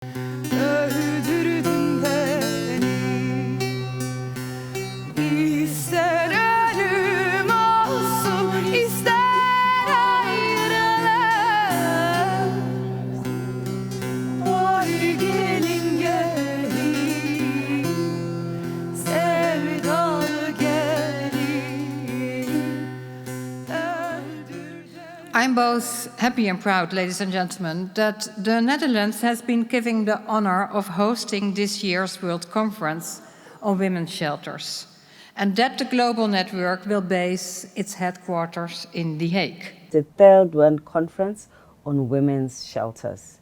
Öldürdün beni. İster ölüm olsun, ister ayrılık. Vay gelin gelin, sevdalı gelin. I'm both happy and proud, ladies and gentlemen, that the Netherlands has been given the honor of hosting this year's World Conference on Women's Shelters, and that the global network will base its headquarters in The Hague. The third World Conference on Women's Shelters.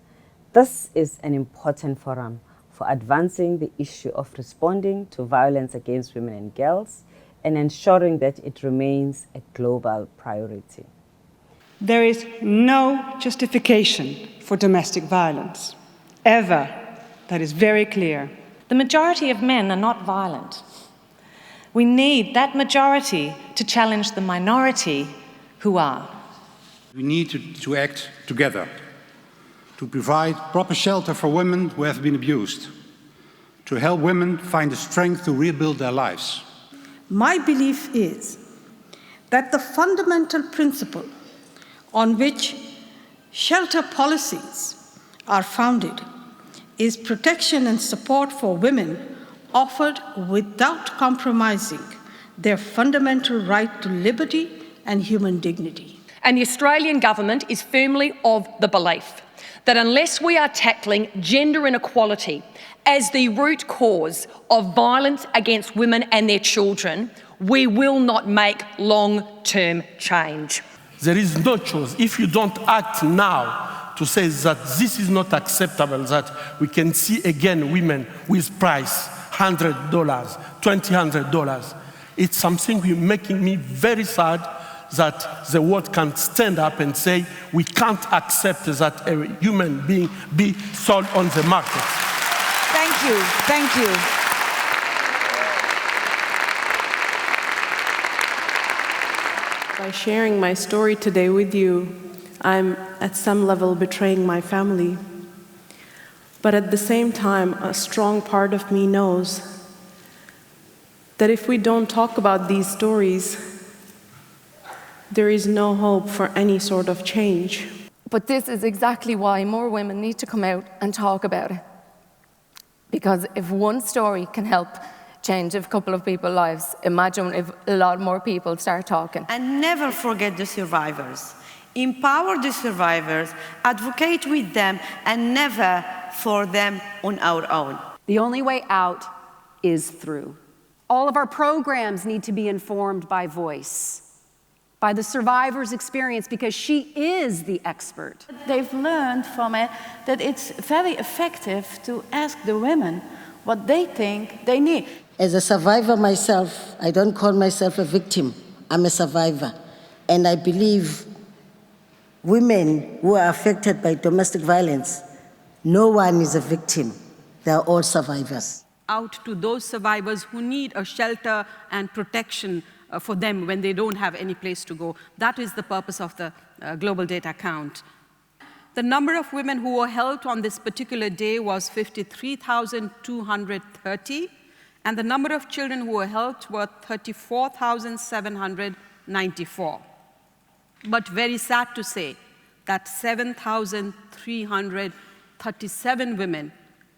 This is an important forum for advancing the issue of responding to violence against women and girls and ensuring that it remains a global priority. There is no justification for domestic violence, ever. That is very clear. The majority of men are not violent. We need that majority to challenge the minority who are. We need to act together, to provide proper shelter for women who have been abused, to help women find the strength to rebuild their lives. My belief is that the fundamental principle on which shelter policies are founded is protection and support for women offered without compromising their fundamental right to liberty and human dignity. And the Australian government is firmly of the belief that unless we are tackling gender inequality as the root cause of violence against women and their children, we will not make long-term change. There is no choice. If you don't act now to say that this is not acceptable, that we can see again women with price $100, $200, it's something making me very sad that the world can stand up and say we can't accept that a human being be sold on the market. Thank you, thank you. By sharing my story today with you, I'm at some level betraying my family. But at the same time, a strong part of me knows that if we don't talk about these stories, there is no hope for any sort of change. But this is exactly why more women need to come out and talk about it. Because if one story can help change a couple of people's lives, imagine if a lot more people start talking. And never forget the survivors. Empower the survivors, advocate with them, and never for them on our own. The only way out is through. All of our programs need to be informed by voice, by the survivor's experience, because she is the expert. They've learned from it that it's very effective to ask the women what they think they need. As a survivor myself, I don't call myself a victim. I'm a survivor. And I believe women who are affected by domestic violence, no one is a victim. They are all survivors. Out to those survivors who need a shelter and protection for them when they don't have any place to go. That is the purpose of the Global Data Count. The number of women who were helped on this particular day was 53,230, and the number of children who were helped were 34,794. But very sad to say that 7,337 women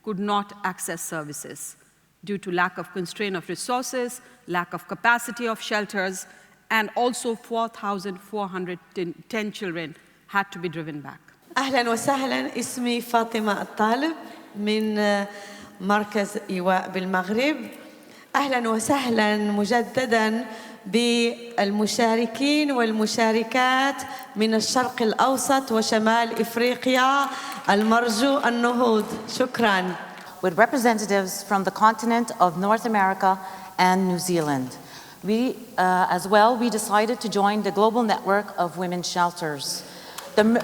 could not access services due to lack of constraint of resources, lack of capacity of shelters, and also 4,410 children had to be driven back. أهلاً وسهلاً، اسمي فاطمة الطالب من مركز إيواء بالمغرب. أهلاً وسهلاً مجدداً بالمشاركين والمشاركات من الشرق الأوسط وشمال إفريقيا المرجو النهوض. شكراً. With representatives from the continent of North America and New Zealand. We decided to join the global network of women's shelters. De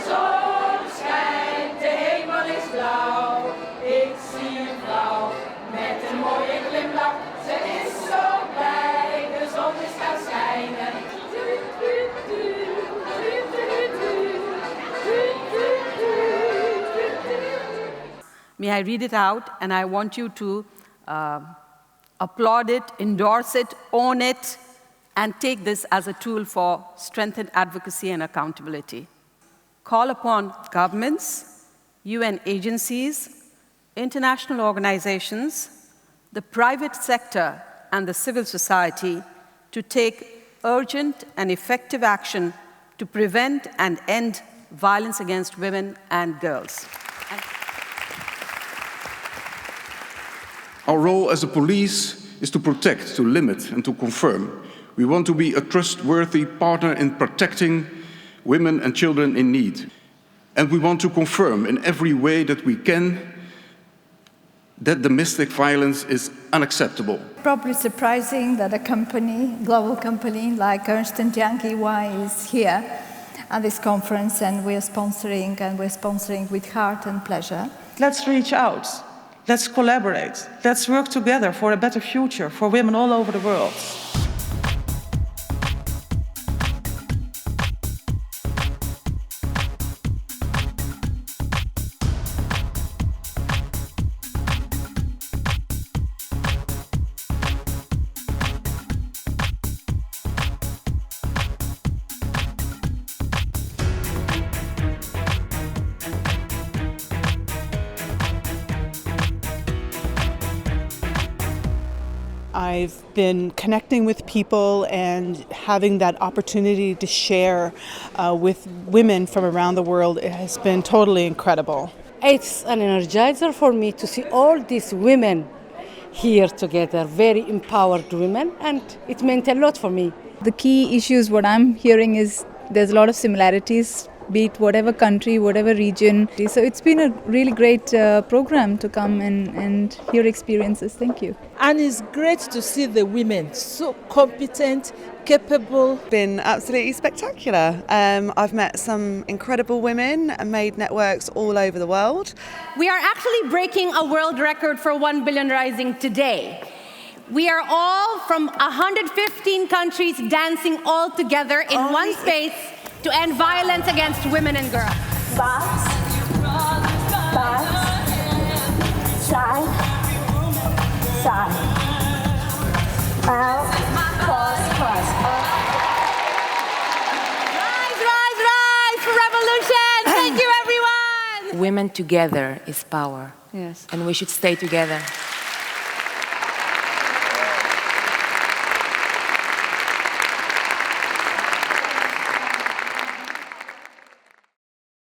zon schijnt, de hemel is blauw, ik zie een vrouw. May I read it out, and I want you to applaud it, endorse it, own it, and take this as a tool for strengthened advocacy and accountability. Call upon governments, UN agencies, international organizations, the private sector, and the civil society to take urgent and effective action to prevent and end violence against women and girls. Our role as a police is to protect, to limit, and to confirm. We want to be a trustworthy partner in protecting women and children in need. And we want to confirm in every way that we can that domestic violence is unacceptable. Probably surprising that a company, global company like Ernst & Young EY is here at this conference, and we're sponsoring with heart and pleasure. Let's reach out. Let's collaborate. Let's work together for a better future for women all over the world. I've been connecting with people and having that opportunity to share with women from around the world. It has been totally incredible. It's an energizer for me to see all these women here together, very empowered women, and it meant a lot for me. The key issues, what I'm hearing is there's a lot of similarities, be it whatever country, whatever region. So it's been a really great program to come and hear experiences. Thank you. And it's great to see the women so competent, capable. Been absolutely spectacular. I've met some incredible women and made networks all over the world. We are actually breaking a world record for 1 billion rising today. We are all from 115 countries dancing all together in one space to end violence against women and girls. Back, side, side, out, cross. Rise for revolution! Thank you, everyone! Women together is power. Yes. And we should stay together.